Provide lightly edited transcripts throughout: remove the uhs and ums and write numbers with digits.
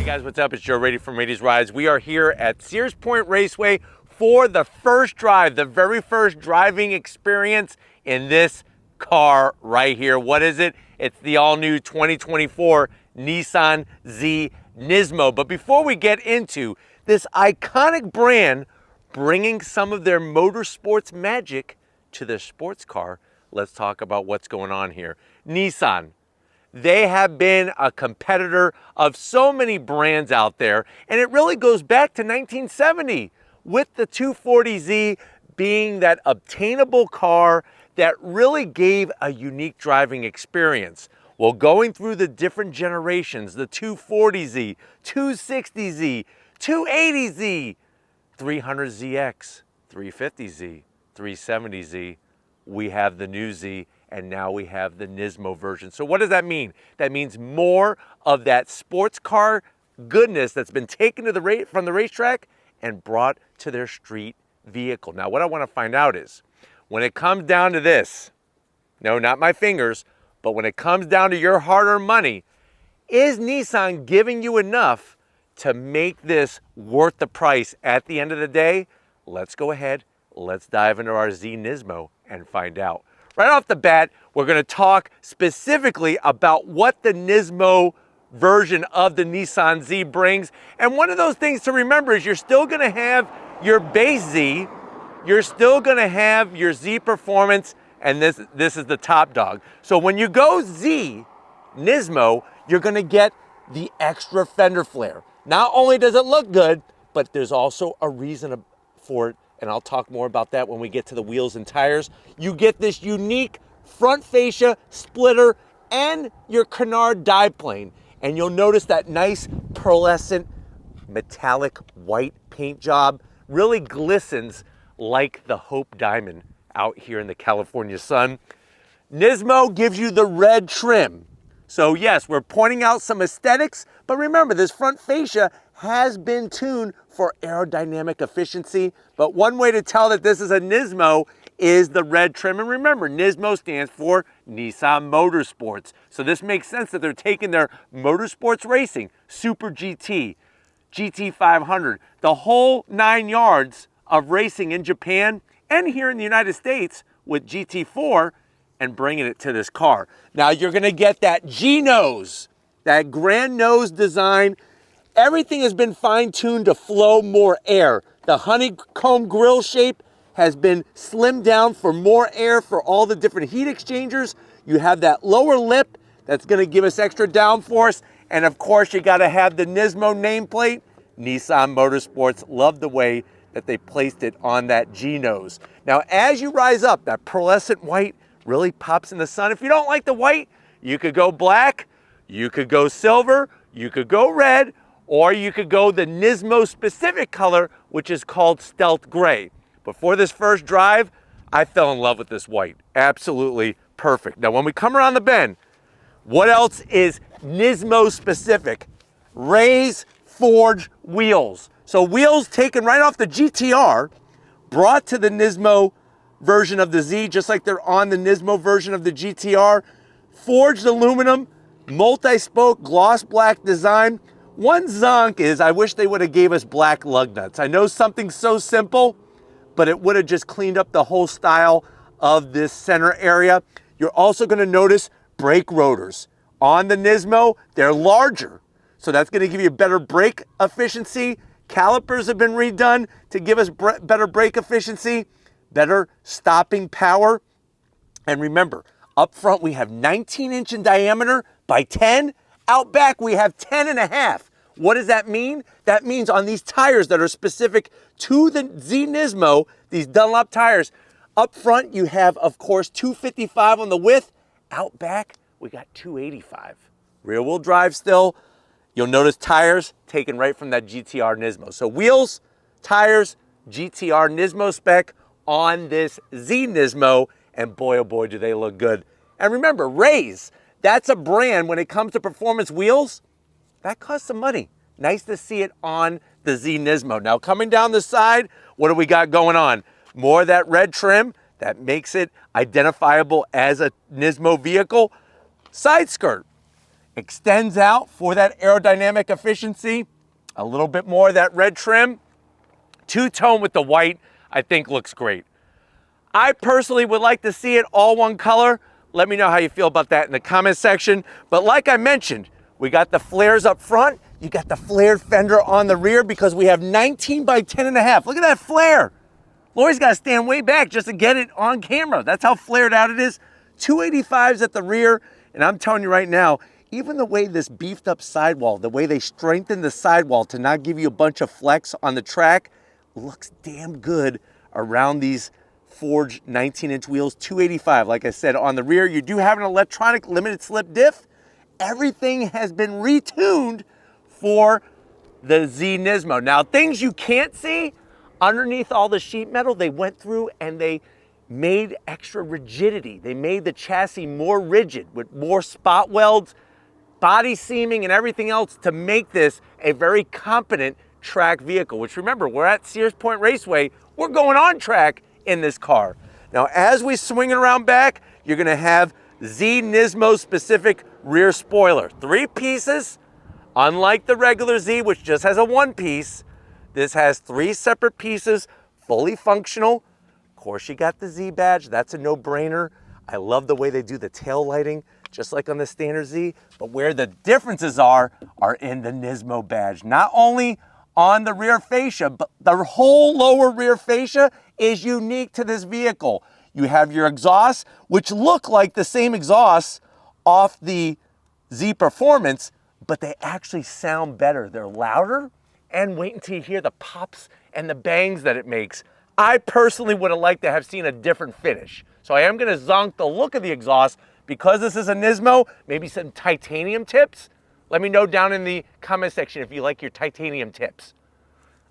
guys, what's up? It's Joe Raiti from Raiti's Rides. We are here at Sears Point Raceway for the first drive, the very first driving experience in this car right here. What is it? It's the all-new 2024 Nissan Z Nismo. But before we get into this iconic brand bringing some of their motorsports magic to their sports car, let's talk about what's going on here. Nissan. They have been a competitor of so many brands out there, and it really goes back to 1970 with the 240Z being that obtainable car that really gave a unique driving experience. Well, going through the different generations, the 240Z, 260Z, 280Z, 300ZX, 350Z, 370Z, we have the new Z, and now we have the Nismo version. So what does that mean? That means more of that sports car goodness that's been taken to from the racetrack and brought to their street vehicle. Now, what I want to find out is, when it comes down to this, no, not my fingers, but when it comes down to your hard-earned money, is Nissan giving you enough to make this worth the price at the end of the day? Let's go ahead, let's dive into our Z Nismo and find out. Right off the bat, we're going to talk specifically about what the Nismo version of the Nissan Z brings. And one of those things to remember is you're still going to have your base Z, you're still going to have your Z Performance, and this is the top dog. So when you go Z Nismo, you're going to get the extra fender flare. Not only does it look good, but there's also a reason for it, and I'll talk more about that when we get to the wheels and tires. You get this unique front fascia splitter and your canard dive plane, and you'll notice that nice pearlescent metallic white paint job really glistens like the Hope Diamond out here in the California sun. Nismo gives you the red trim. So yes, we're pointing out some aesthetics, but remember, this front fascia has been tuned for aerodynamic efficiency. But one way to tell that this is a Nismo is the red trim. And remember, Nismo stands for Nissan Motorsports. So this makes sense that they're taking their motorsports racing, Super GT, GT 500, the whole 9 yards of racing in Japan and here in the United States with GT4, and bringing it to this car. Now you're gonna get that G-nose, that grand nose design. Everything has been fine-tuned to flow more air. The honeycomb grille shape has been slimmed down for more air for all the different heat exchangers. You have that lower lip that's gonna give us extra downforce. And of course, you gotta have the Nismo nameplate. Nissan Motorsports, love the way that they placed it on that G-nose. Now, as you rise up, that pearlescent white really pops in the sun. If you don't like the white, you could go black, you could go silver, you could go red, or you could go the Nismo specific color, which is called Stealth Gray. But for this first drive, I fell in love with this white. Absolutely perfect. Now, when we come around the bend, what else is Nismo specific? Raised forged wheels. So wheels taken right off the GTR, brought to the Nismo version of the Z, just like they're on the Nismo version of the GTR. Forged aluminum, multi-spoke gloss black design. One zonk is, I wish they would have gave us black lug nuts. I know something so simple, but it would have just cleaned up the whole style of this center area. You're also gonna notice brake rotors. On the Nismo, they're larger, so that's gonna give you better brake efficiency. Calipers have been redone to give us better brake efficiency, better stopping power. And remember, up front we have 19-inch in diameter by 10. Out back we have 10.5. What does that mean? That means on these tires that are specific to the Z Nismo, these Dunlop tires, up front you have, of course, 255 on the width. Out back we got 285. Rear wheel drive still. You'll notice tires taken right from that GTR Nismo. So wheels, tires, GTR Nismo spec on this Z Nismo, and boy, oh boy, do they look good. And remember, Raise, that's a brand when it comes to performance wheels, that costs some money. Nice to see it on the Z Nismo. Now coming down the side, what do we got going on? More of that red trim that makes it identifiable as a Nismo vehicle. Side skirt. extends out for that aerodynamic efficiency. A little bit more of that red trim. Two-tone with the white, I think looks great. I personally would like to see it all one color. Let me know how you feel about that in the comment section. But like I mentioned, we got the flares up front. You got the flared fender on the rear because we have 19 by 10.5. Look at that flare. Lori's got to stand way back just to get it on camera. That's how flared out it is. 285s at the rear. And I'm telling you right now, even the way this beefed up sidewall, the way they strengthened the sidewall to not give you a bunch of flex on the track, looks damn good around these forged 19-inch wheels. 285, like I said, on the rear. You do have an electronic limited slip diff. Everything has been retuned for the Z Nismo. Now, things you can't see, underneath all the sheet metal, they went through and they made extra rigidity. They made the chassis more rigid with more spot welds, body seaming, and everything else to make this a very competent track vehicle, which remember, we're at Sears Point Raceway. We're going on track in this car. Now, as we swing it around back, you're gonna have Z Nismo specific rear spoiler. 3 pieces, unlike the regular Z, which just has a 1 piece. This has 3 separate pieces, fully functional. Of course, you got the Z badge. That's a no-brainer. I love the way they do the tail lighting, just like on the standard Z. But where the differences are in the Nismo badge. Not only on the rear fascia, but the whole lower rear fascia is unique to this vehicle. You have your exhausts, which look like the same exhausts off the Z Performance, but they actually sound better. They're louder, and wait until you hear the pops and the bangs that it makes. I personally would have liked to have seen a different finish. So I am gonna zonk the look of the exhaust. Because this is a Nismo, maybe some titanium tips. Let me know down in the comment section if you like your titanium tips.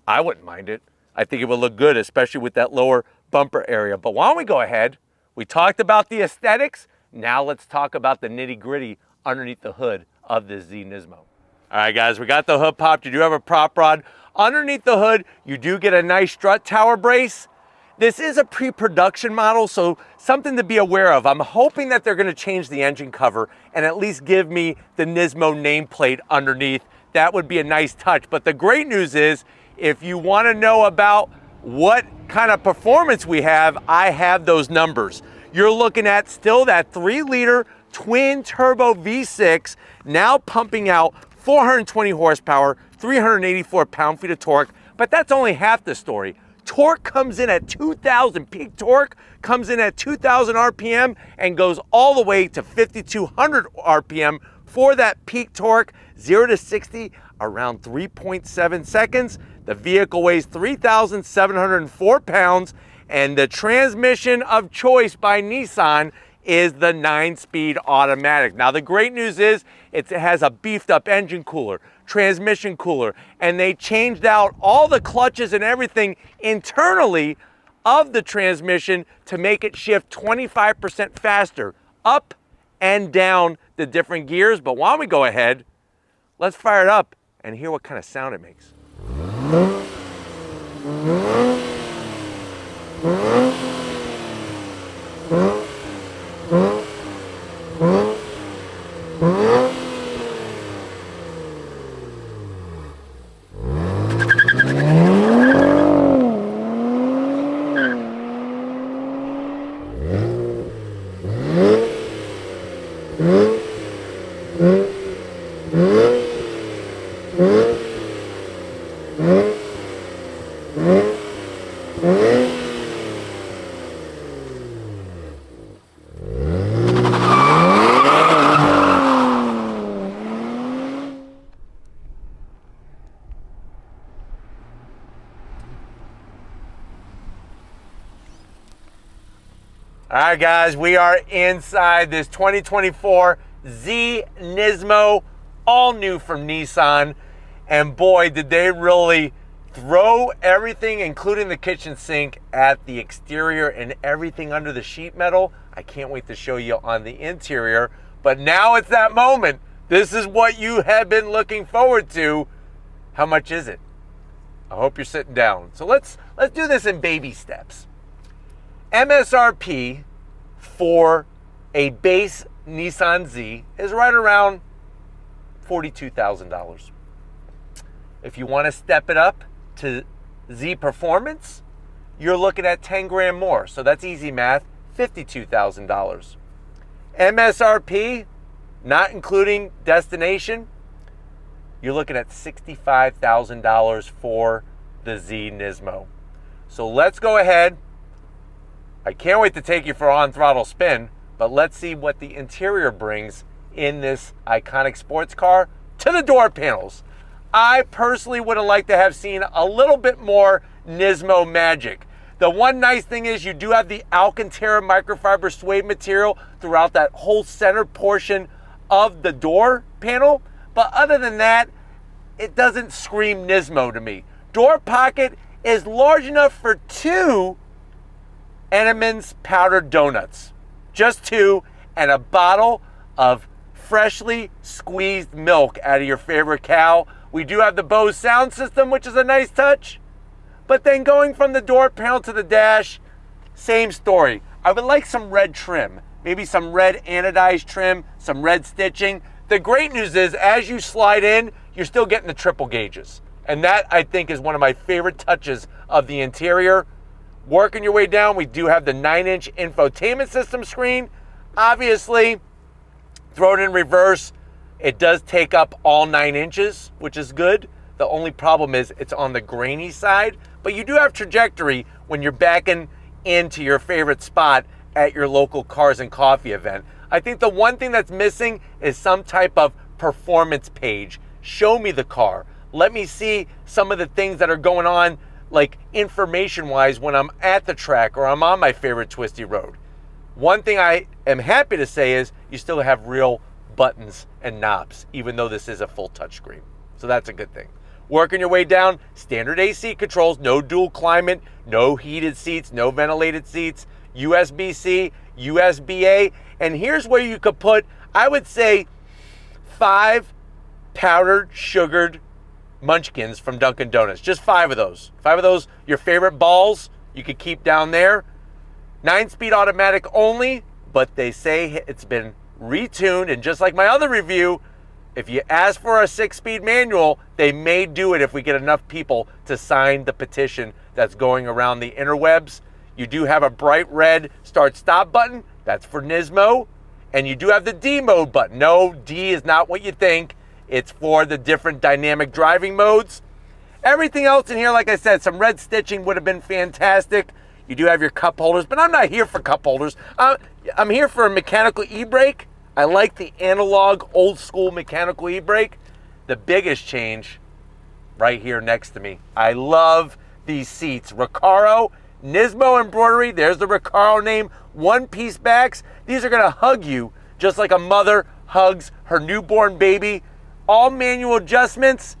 I wouldn't mind it. I think it would look good, especially with that lower bumper area. But why don't we go ahead? We talked about the aesthetics. Now let's talk about the nitty gritty underneath the hood of this Z Nismo. All right, guys, we got the hood popped. You do have a prop rod. Underneath the hood, you do get a nice strut tower brace. This is a pre-production model, so something to be aware of. I'm hoping that they're gonna change the engine cover and at least give me the Nismo nameplate underneath. That would be a nice touch. But the great news is, if you wanna know about what kind of performance we have, I have those numbers. You're looking at still that 3-liter twin turbo V6, now pumping out 420 horsepower, 384 pound-feet of torque, but that's only half the story. Torque comes in at 2,000, peak torque comes in at 2,000 RPM and goes all the way to 5,200 RPM for that peak torque. 0 to 60 around 3.7 seconds. The vehicle weighs 3,704 pounds, and the transmission of choice by Nissan is the 9-speed automatic. Now, the great news is it has a beefed up engine cooler, transmission cooler, and they changed out all the clutches and everything internally of the transmission to make it shift 25% faster up and down the different gears. But why don't we go ahead, let's fire it up and hear what kind of sound it makes. All right, guys, we are inside this 2024 Z Nismo, all new from Nissan. And boy, did they really throw everything, including the kitchen sink, at the exterior and everything under the sheet metal. I can't wait to show you on the interior. But now it's that moment. This is what you have been looking forward to. How much is it? I hope you're sitting down. So let's do this in baby steps. MSRP for a base Nissan Z is right around $42,000. If you want to step it up to Z Performance, you're looking at 10 grand more. So that's easy math, $52,000. MSRP, not including destination, you're looking at $65,000 for the Z Nismo. So let's go ahead. I can't wait to take you for on throttle spin, but let's see what the interior brings in this iconic sports car to the door panels. I personally would have liked to have seen a little bit more Nismo magic. The one nice thing is you do have the Alcantara microfiber suede material throughout that whole center portion of the door panel. But other than that, it doesn't scream Nismo to me. Door pocket is large enough for 2 Entenmann's powdered donuts. Just 2, and a bottle of freshly squeezed milk out of your favorite cow. We do have the Bose sound system, which is a nice touch. But then going from the door panel to the dash, same story. I would like some red trim, maybe some red anodized trim, some red stitching. The great news is, as you slide in, you're still getting the triple gauges. And that, I think, is one of my favorite touches of the interior. Working your way down, we do have the 9-inch infotainment system screen. Obviously, throw it in reverse, it does take up all 9 inches, which is good. The only problem is it's on the grainy side, but you do have trajectory when you're backing into your favorite spot at your local Cars and Coffee event. I think the one thing that's missing is some type of performance page. Show me the car. Let me see some of the things that are going on, like information-wise, when I'm at the track or I'm on my favorite twisty road. One thing I am happy to say is you still have real buttons and knobs, even though this is a full touchscreen. So that's a good thing. Working your way down, standard AC controls, no dual climate, no heated seats, no ventilated seats, USB-C, USB-A, and here's where you could put, I would say, 5 powdered sugared munchkins from Dunkin' Donuts. Just 5 of those. 5 of those, your favorite balls, you could keep down there. 9-speed automatic only, but they say it's been retuned, and just like my other review, if you ask for a 6-speed manual, they may do it if we get enough people to sign the petition that's going around the interwebs. You do have a bright red start-stop button. That's for Nismo. And you do have the D mode button. No, D is not what you think. It's for the different dynamic driving modes. Everything else in here, like I said, some red stitching would have been fantastic. You do have your cup holders, but I'm not here for cup holders. I'm here for a mechanical e-brake. I like the analog, old school mechanical e-brake. The biggest change right here next to me. I love these seats. Recaro, Nismo embroidery. There's the Recaro name. One-piece backs. These are gonna hug you just like a mother hugs her newborn baby. All manual adjustments.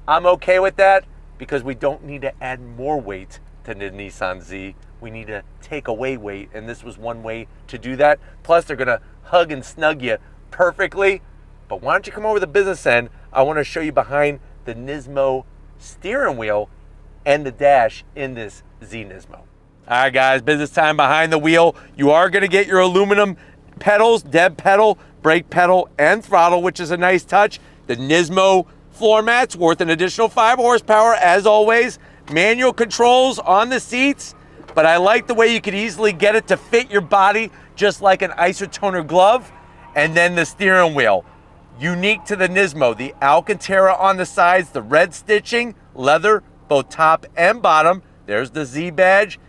I'm okay with that because we don't need to add more weight to the Nissan Z. We need to take away weight, and this was one way to do that. Plus, they're gonna hug and snug you perfectly. But why don't you come over to the business end? I wanna show you behind the Nismo steering wheel and the dash in this Z Nismo. All right, guys, business time behind the wheel. You are gonna get your aluminum pedals, dead pedal, brake pedal, and throttle, which is a nice touch. The Nismo floor mats worth an additional 5 horsepower, as always. Manual controls on the seats, but I like the way you could easily get it to fit your body just like an isotoner glove. And then the steering wheel, unique to the Nismo, the Alcantara on the sides, the red stitching, leather, both top and bottom. There's the Z badge.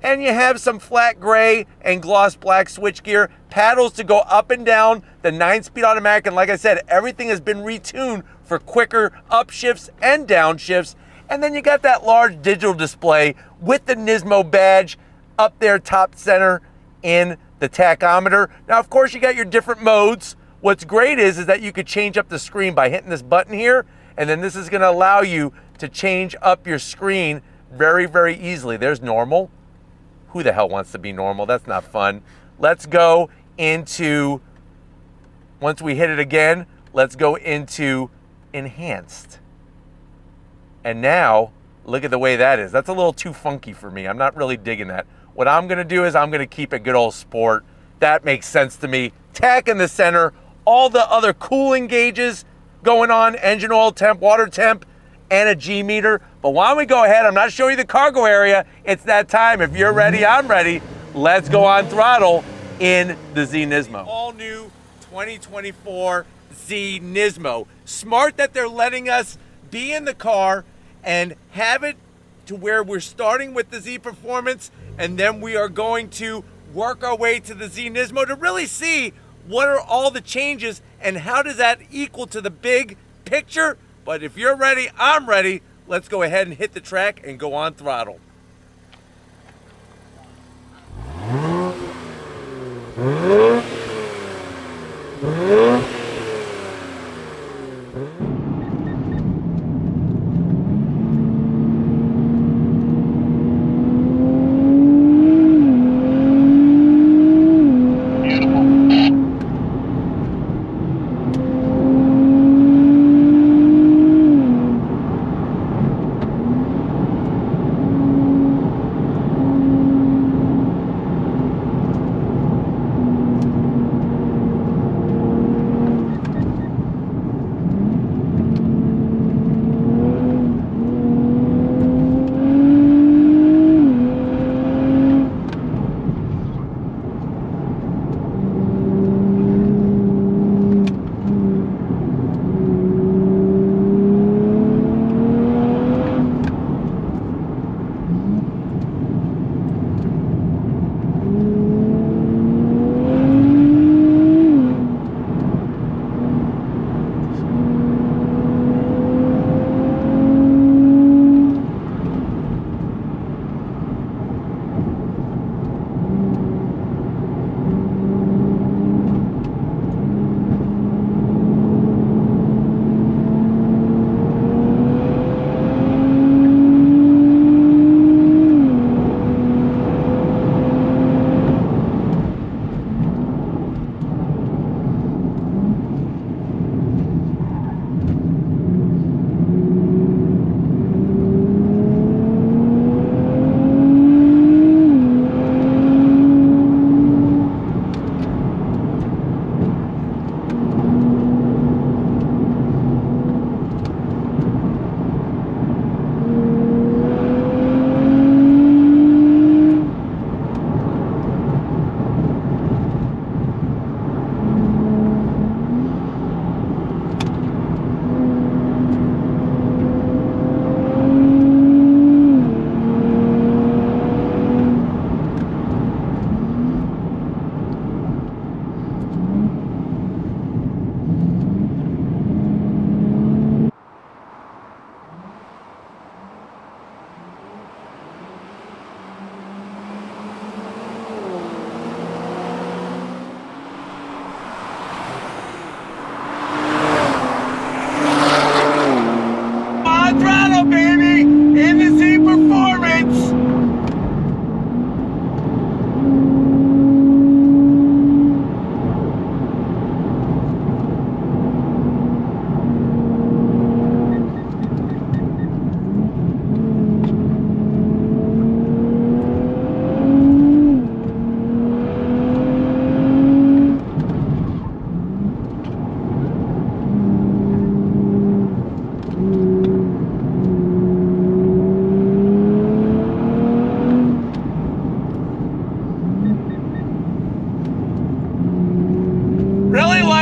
And you have some flat gray and gloss black switchgear, paddles to go up and down, the 9-speed automatic, and like I said, everything has been retuned for quicker upshifts and downshifts. And then you got that large digital display with the Nismo badge up there top center in the tachometer. Now, of course, you got your different modes. What's great is that you could change up the screen by hitting this button here, and then this is gonna allow you to change up your screen very, very easily. There's normal. Who the hell wants to be normal? That's not fun. Let's go into, once we hit it again, let's go into enhanced. And now, look at the way that is. That's a little too funky for me. I'm not really digging that. What I'm gonna do is I'm gonna keep it good old sport. That makes sense to me. Tack in the center, all the other cooling gauges. going on, engine oil temp, water temp, and a G meter. But why don't we go ahead, I'm not showing you the cargo area, it's that time. If you're ready, I'm ready. Let's go on throttle in the Z Nismo. All new 2024 Z Nismo. Smart that they're letting us be in the car and have it to where we're starting with the Z Performance, and then we are going to work our way to the Z Nismo to really see what are all the changes and how does that equal to the big picture. But if you're ready, I'm ready. Let's go ahead and hit the track and go on throttle.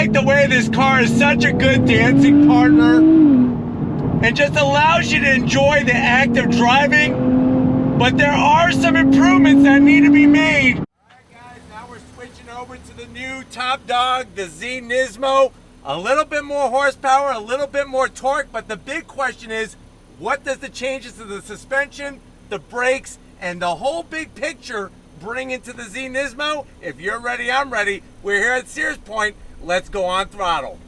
like the way this car is such a good dancing partner and just allows you to enjoy the act of driving, but there are some improvements that need to be made. All right, guys, now we're switching over to the new top dog, the Z Nismo. A little bit more horsepower, a little bit more torque, but the big question is, what does the changes to the suspension, the brakes, and the whole big picture bring into the Z Nismo? If you're ready, I'm ready. We're here at Sears Point. Let's go on throttle.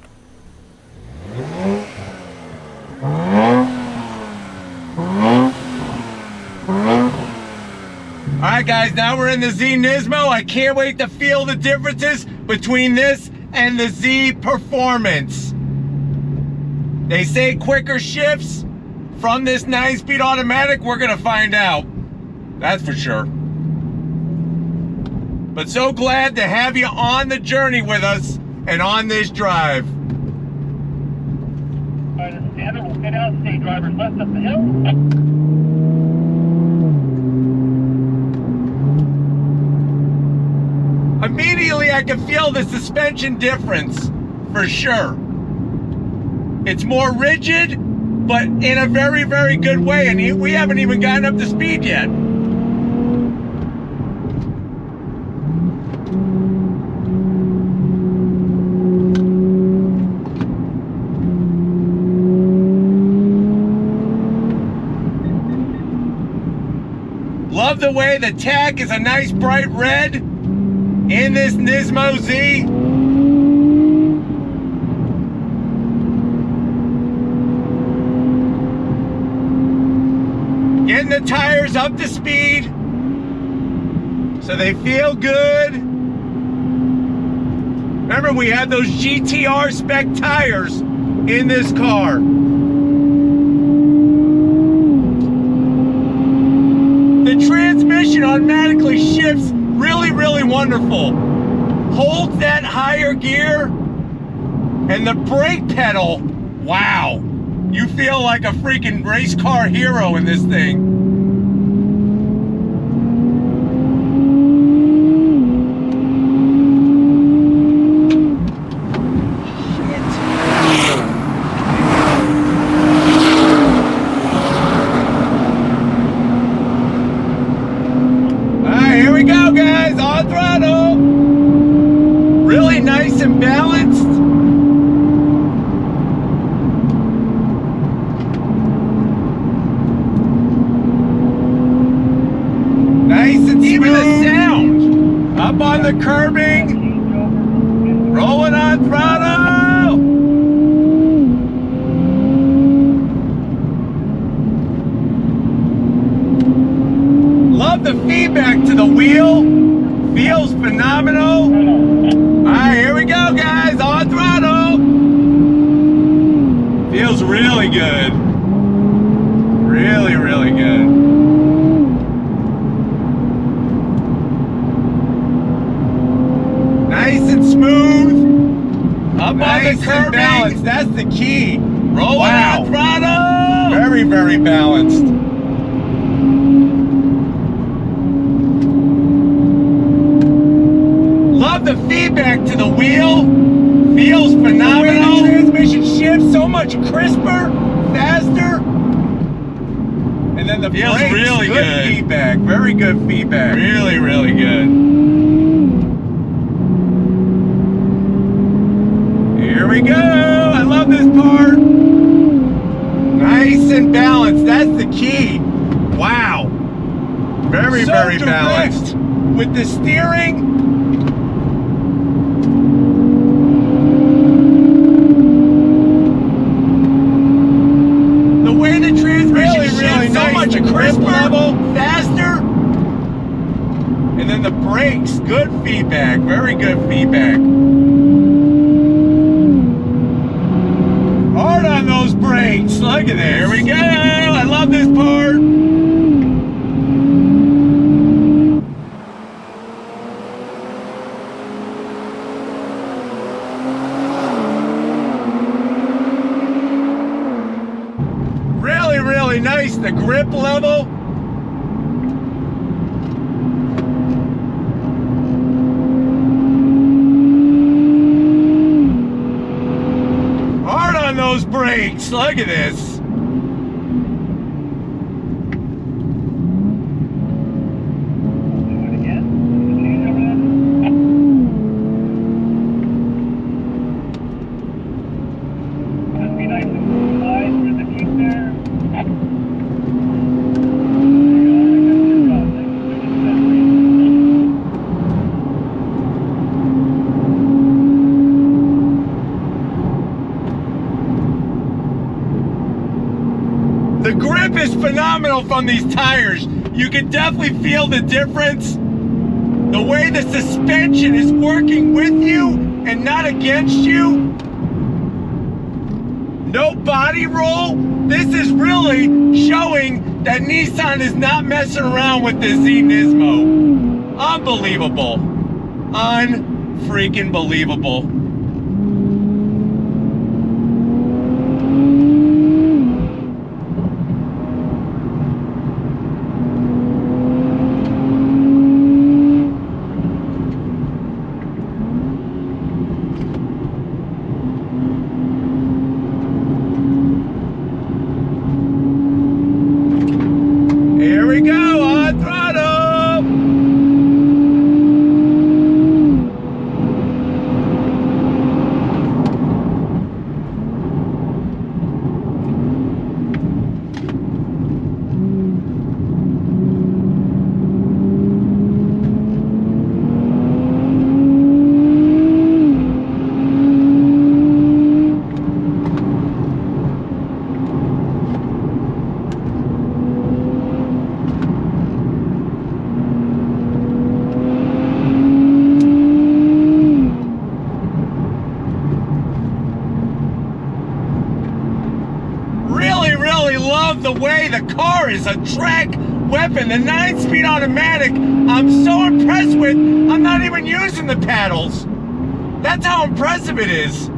All right, guys, now we're in the Z Nismo. I can't wait to feel the differences between this and the Z Performance. They say quicker shifts from this 9-speed automatic. We're gonna find out, that's for sure. But so glad to have you on the journey with us and on this drive. Get out, stay drivers left up the hill. Immediately I can feel the suspension difference, for sure. It's more rigid, but in a very, very good way, and we haven't even gotten up to speed yet. Love the way the tag is a nice bright red in this Nismo Z. Getting the tires up to speed so they feel good. Remember, we had those GTR spec tires in this car. The transmission automatically shifts really, really wonderful. Holds that higher gear, and the brake pedal, wow. You feel like a freaking race car hero in this thing. Alright, here we go, guys, on throttle. Really nice and balanced. Even the sound up on the curbing, rolling on throttle. Love the feedback to the wheel, feels phenomenal. All right, here we go, guys, on throttle. Feels really good, really, really good. Nice and smooth. Up nice on the curbing. Balanced. That's the key. Rolling on throttle. Very, very balanced. Love the feedback to the wheel. Feels phenomenal. The transmission shifts so much crisper, faster. And then the feels brakes, really good feedback. Very good feedback. Really, really good. Here we go. I love this part. Nice and balanced. That's the key. Wow. Very, very balanced. With the steering. The way the transmission shifts so much crisper, faster. And then the brakes. Good feedback. Very good feedback. Hard on those brakes. Look at this. Here we go. I love this part. Really, really nice. The grip level. Those brakes, look at this. Do it again. Just be nice and wide with the keep there. The grip is phenomenal from these tires. You can definitely feel the difference. The way the suspension is working with you and not against you. No body roll. This is really showing that Nissan is not messing around with this Z Nismo. Unbelievable. Unfreaking believable. love the way the car is a track weapon. The 9-speed automatic, I'm so impressed with, I'm not even using the paddles. That's how impressive it is.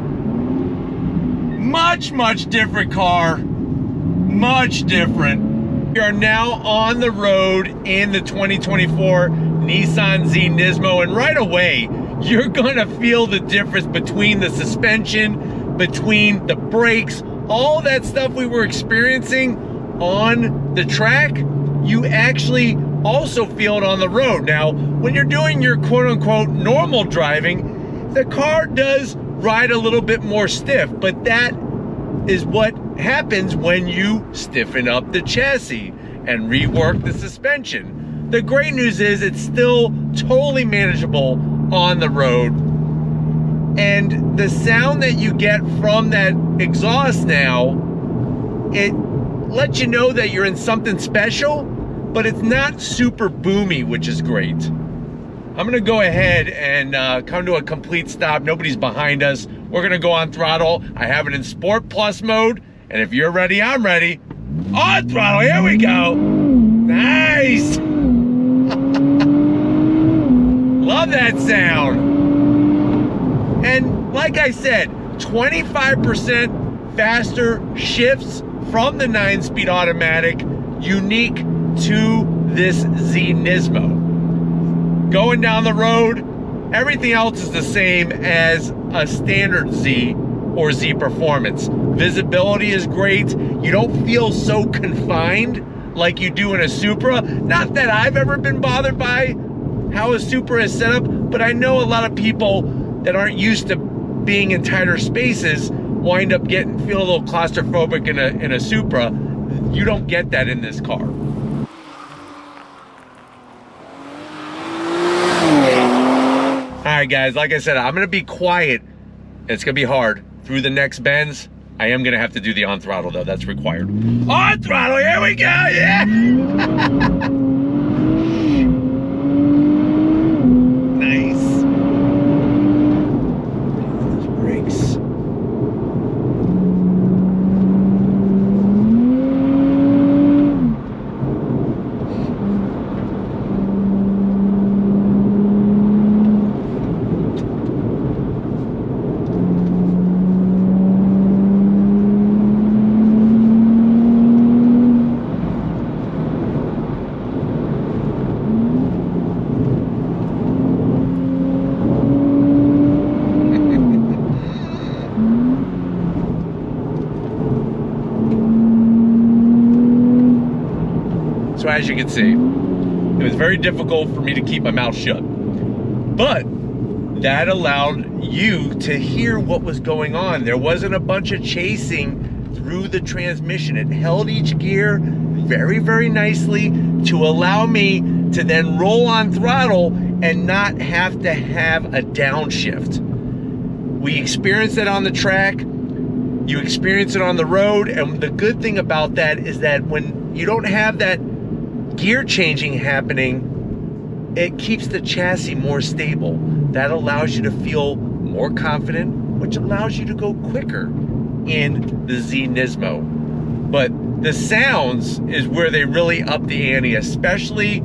Much, much different car. Much different. We are now on the road in the 2024 Nissan Z Nismo, and right away, you're gonna feel the difference between the suspension, between the brakes, all that stuff we were experiencing on the track, you actually also feel it on the road. Now, when you're doing your quote-unquote normal driving, the car does ride a little bit more stiff, but that is what happens when you stiffen up the chassis and rework the suspension. The great news is it's still totally manageable on the road, and the sound that you get from that exhaust now, it lets you know that you're in something special, but it's not super boomy, which is great. I'm gonna go ahead and come to a complete stop. Nobody's behind us. We're gonna go on throttle. I have it in Sport Plus mode, and if you're ready, I'm ready. On throttle, here we go. Nice. Love that sound. And like I said, 25% faster shifts from the 9-speed automatic, unique to this Z Nismo. Going down the road, everything else is the same as a standard Z or Z Performance. Visibility is great. You don't feel so confined like you do in a Supra. Not that I've ever been bothered by how a Supra is set up, but I know a lot of people that aren't used to being in tighter spaces wind up feel a little claustrophobic in a Supra. You don't get that in this car. All right, guys, like I said, I'm gonna be quiet. It's gonna be hard. Through the next bends, I am gonna have to do the on throttle though, that's required. On throttle, here we go, yeah! Nice. Those brakes. So as you can see, it was very difficult for me to keep my mouth shut, but that allowed you to hear what was going on. There wasn't a bunch of chasing through the transmission. It held each gear very, very nicely to allow me to then roll on throttle and not have to have a downshift. We experienced it on the track, you experience it on the road, and the good thing about that is that when you don't have that gear changing happening, it keeps the chassis more stable. That allows you to feel more confident, which allows you to go quicker in the Z Nismo. But the sounds is where they really up the ante, especially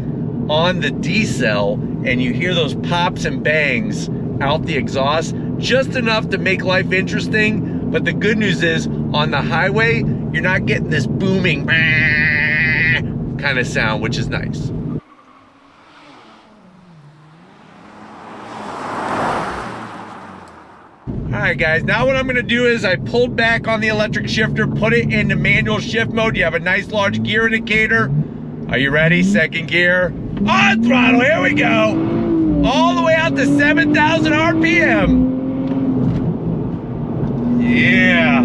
on the D-cell, and you hear those pops and bangs out the exhaust, just enough to make life interesting. But the good news is, on the highway, you're not getting this booming kind of sound, which is nice. All right, guys, now what I'm gonna do is I pulled back on the electric shifter, put it into manual shift mode. You have a nice large gear indicator. Are you ready? Second gear. On throttle, here we go. All the way out to 7,000 RPM. Yeah.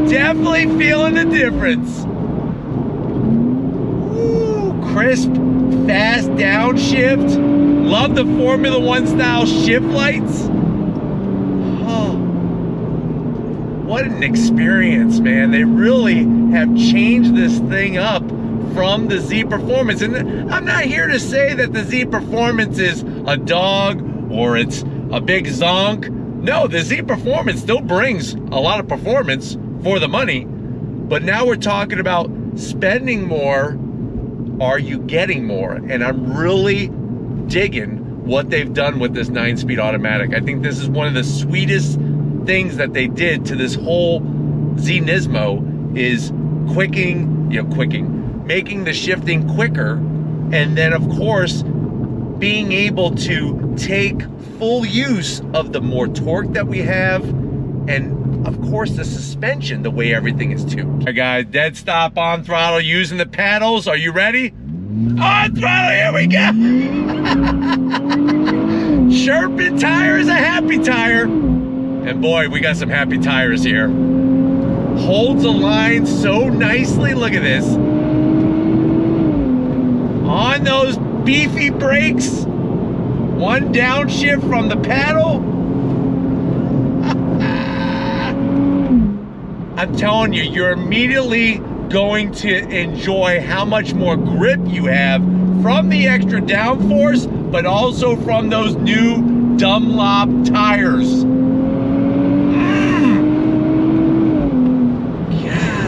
Definitely feeling the difference. Ooh, crisp, fast downshift. Love the Formula One style shift lights. Oh, what an experience, man. They really have changed this thing up from the Z Performance. And I'm not here to say that the Z Performance is a dog or it's a big zonk. No, the Z Performance still brings a lot of performance for the money, but now we're talking about spending more. Are you getting more? And I'm really digging what they've done with this 9-speed automatic. I think this is one of the sweetest things that they did to this whole Z Nismo is making the shifting quicker, and then of course being able to take full use of the more torque that we have, and of course the suspension, the way everything is tuned. All right guys, dead stop on throttle using the paddles. Are you ready? On throttle, here we go. Chirping tire is a happy tire. And boy, we got some happy tires here. Holds the line so nicely, look at this. On those beefy brakes, one downshift from the paddle. I'm telling you, you're immediately going to enjoy how much more grip you have from the extra downforce, but also from those new Dunlop tires.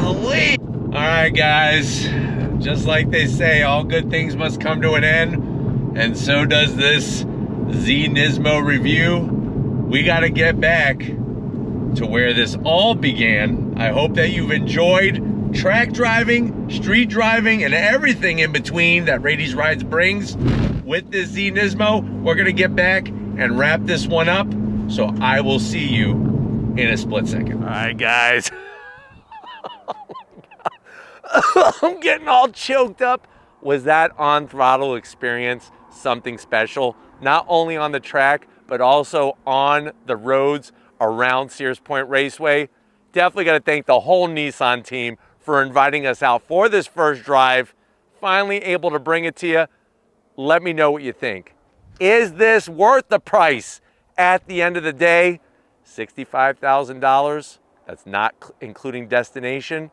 Golly. All right, guys, just like they say, all good things must come to an end, and so does this Z Nismo review. We got to get back to where this all began. I hope that you've enjoyed track driving, street driving, and everything in between that Raiti's Rides brings with this Z Nismo. We're gonna get back and wrap this one up, so I will see you in a split second. All right, guys. I'm getting all choked up. Was that on throttle experience something special? Not only on the track, but also on the roads around Sears Point Raceway. Definitely got to thank the whole Nissan team for inviting us out for this first drive. Finally able to bring it to you. Let me know what you think. Is this worth the price at the end of the day? $65,000. That's not including destination.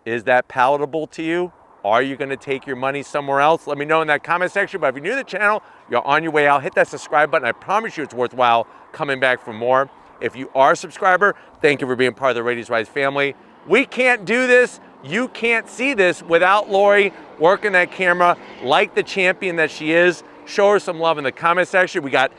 Is that palatable to you? Are you going to take your money somewhere else? Let me know in that comment section. But if you're new to the channel, you're on your way out, hit that subscribe button. I promise you it's worthwhile coming back for more. If you are a subscriber, thank you for being part of the Raiti's Rides family. We can't do this, you can't see this without Lori working that camera like the champion that she is. Show her some love in the comment section. We got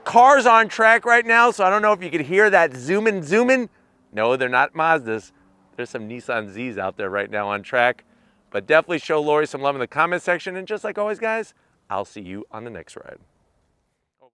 cars on track right now, so I don't know if you could hear that zooming. No, they're not Mazdas. There's some Nissan Zs out there right now on track. But definitely show Lori some love in the comment section. And just like always, guys, I'll see you on the next ride.